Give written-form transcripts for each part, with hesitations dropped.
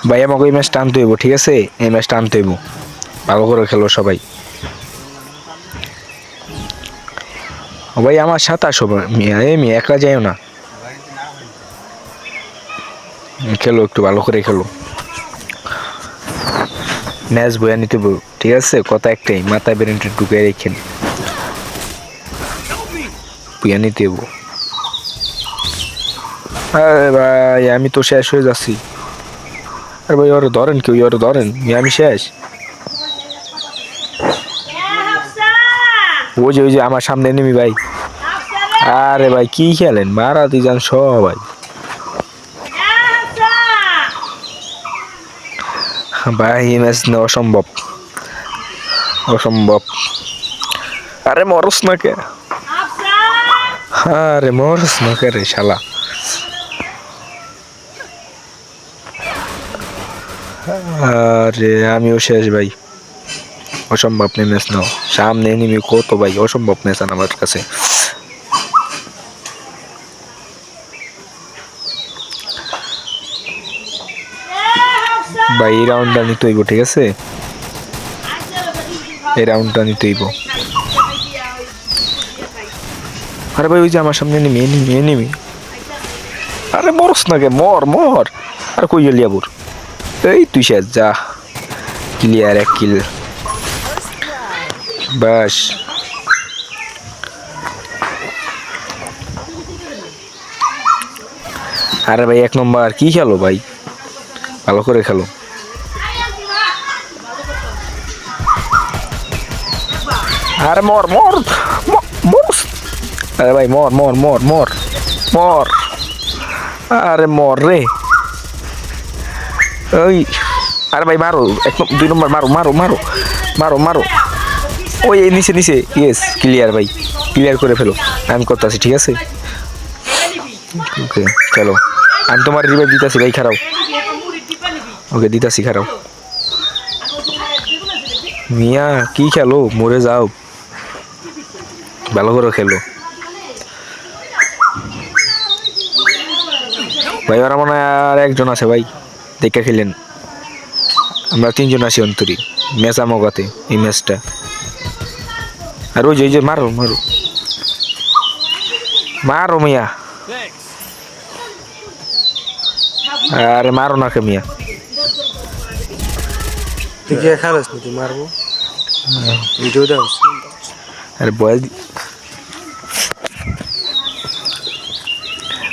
ভাই আমাকে এই ম্যাচটা আনতে হইব, ঠিক আছে? এই ম্যাচটা আনতে হইব, ভালো করে খেলো সবাই। ও ভাই আমার সাথে আসো মিয়া, মিয়া একলা যাইও না, খেলো একটু ভালো করে খেলো। ম্যাচ বইয়া নিতে হইব, ঠিক আছে? কথা একটাই, মাথায় ব্রেনটা ঢুকে রেখেন, বইয়া নিতে হইব। আরে ভাই আমি তো শেষ হয়ে যাচ্ছি। আরে ভাই ওরে ধরেন, কেউ ওরে ধরেন, আমি শেষ। ওই যে আমার সামনে নেমি ভাই। আরে ভাই কি খেলেন, মারা দি যান সবাই। ভাই এই ম্যাচ নেওয়া অসম্ভব, অসম্ভব। আরে মরস না কে, আরে মরস না কে রে শালা। আরে আমিও শেষ ভাই, অসম্ভব ম্যাচ নাও, সামনে এনিমি কত ভাই, অসম্ভব ম্যাচ আমার কাছে। ভাই এই রাউন্ডটা নিতে হইব, ঠিক আছে? এই রাউন্ডটা নিতে হইব। আরে ভাই ওই যে আমার সামনে এনিমি, এনিমি, এনিমি। আরে মরস না কে, মর মর। আর কই গেলি আবুর? এই তুই শেষ, যা। ক্লিয়ার, এক কিল বাস। আরে ভাই এক নম্বর কি খেলো ভাই, ভালো করে খেলো। আরে মর মর মর। আরে ভাই মর মর মর মর মর। আরে মর রে ওই। আরে ভাই মারো, এক দুই নম্বর মারো মারো মারো মারো মারো। ওই নিচে নিচে, ইয়েস ক্লিয়ার ভাই, ক্লিয়ার করে ফেলো। আমি করতেছি, ঠিক আছে? ওকে চলো, আমি তোমার রিভাইভ দিতেছি ভাই, খারাও। ওকে দিতেছি, খারাও। মিয়া কি খেলো, মরে যাও, ভালো করে খেলো ভাই। ওরা মনে হয় আর একজন আছে ভাই, দেখে খেলেন। আমরা তিনজন আছি অন্তরি, ম্যাচ আমগাতে এই ম্যাচটা। আর ওই যে মারো মারো মারো মিয়া। আরে মারো না কে মিয়া। তুই কি খারাস নাকি মারবো? ভিডিও দাও। আরে বয়স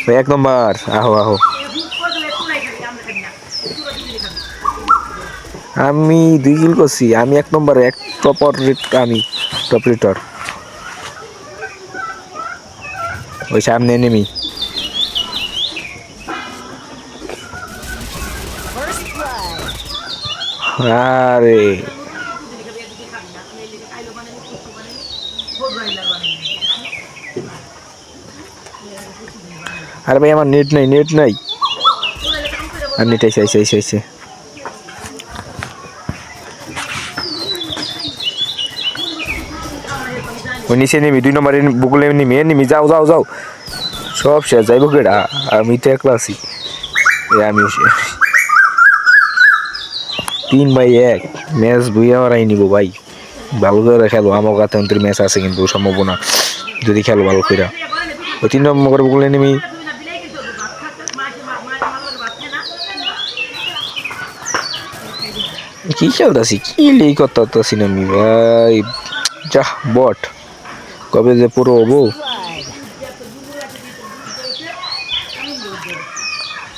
ভাই এক নম্বর, আহো আহো। আমি 2 কিল করছি, আমি এক নম্বর, এক টপার, আমি টপ রেটার। ওই সামনে নেমি। আরে আরে ভাই আমার নেট নাই, নেট নাই। আর নেট আইসে আইসে আইসে আইসে। ওই নিচে নেমি, 2 নম্বরে বুকুলে নেমি, নেমি যাও যাও যাও। সব শেষ, যাইব কেডা? আমি তো একলা আছি। আমি 3-1 ম্যাচ বুইয়া ওরাই নিব ভাই, ভালো করে খেলো। আমার কাছে অন্তর ম্যাচ আছে কিন্তু সম্ভাবনা, যদি খেলো ভালো করে। ওই 3 নম্বর বুকুলে নেমি। কি খেলতেছি, কি লেই করতেছি না আমি ভাই। যা বট, কবে যে পুরো হবো।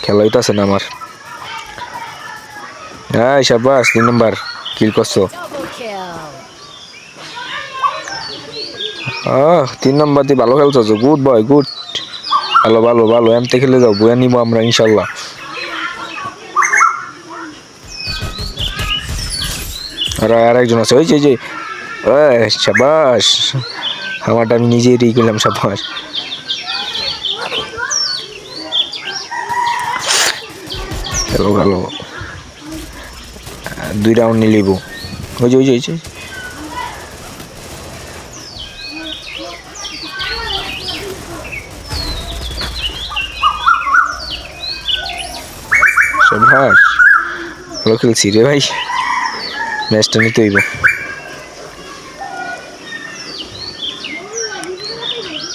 খেলা হইতাছে না আমার। হ্যাঁ শাবাশ, 3 নম্বর কিল করছো। 3 নম্বর দিয়ে ভালো খেলছো, গুড বয় গুড। ভালো ভালো ভালো, এমতে খেলে যাও, বইয়া নিবো আমরা ইনশাল্লাহ। আর একজন আছে ওই যে শাবাশ, আমারটা আমি নিজেই রি করলাম, শাবাশ। ভালো ভালো, 2 রাউন্ড নিলিব। ওই যে ওই যে ওই যে শাবাশ। ভালো খেলছি রে ভাই, ম্যাচটা নিতে হইব।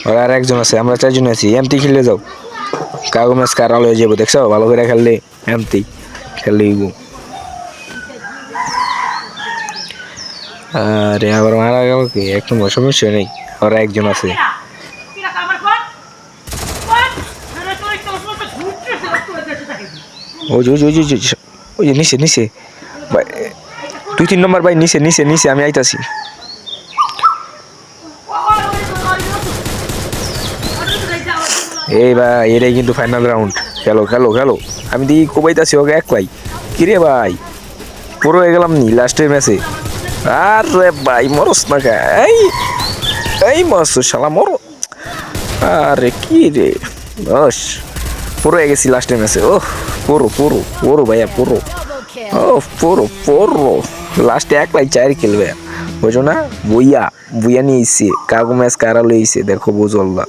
ওরা আর একজন আছে, আমরা 4 জন আছি। এমতি খেলে যাও, কাগো ম্যাচ কার আলো হয়ে যাবো দেখছো, ভালো করে খেললে এমতি খেললে হইব। আরে আবার মারা গেল কি, একটু সমস্যা নেই, ওরা একজন আছে। ওই যে ওই যে ওই যে ওই যে ওই যে নিচে নিচে ভাই, 2-3 নম্বর ভাই, নিচে নিচে নিচে, আমি আইতাছি। এই ভাই এটাই কিন্তু ফাইনাল রাউন্ড, খেলো খেলো খেলো। আমি দেখি কোবাইতাছি ওকে একলাই, কিরে ভাই পুরো হয়ে গেলাম নি লাস্টের ম্যাচে। আরে ভাই মরস না কা, এই মরস শালা মর। আরে কি রে, বস পুরো হয়ে গেছি লাস্টের ম্যাচে। ও পুরো পুরো পুরো ভাইয়া পুরো, ও পুরো পুরো লাস্টে একলাই 4 খেলবে, বুঝো না? বুইয়া বুইয়া নিয়ে এসছে, কাগো ম্যাচ কারা লইছে দেখো, বুঝল্লা।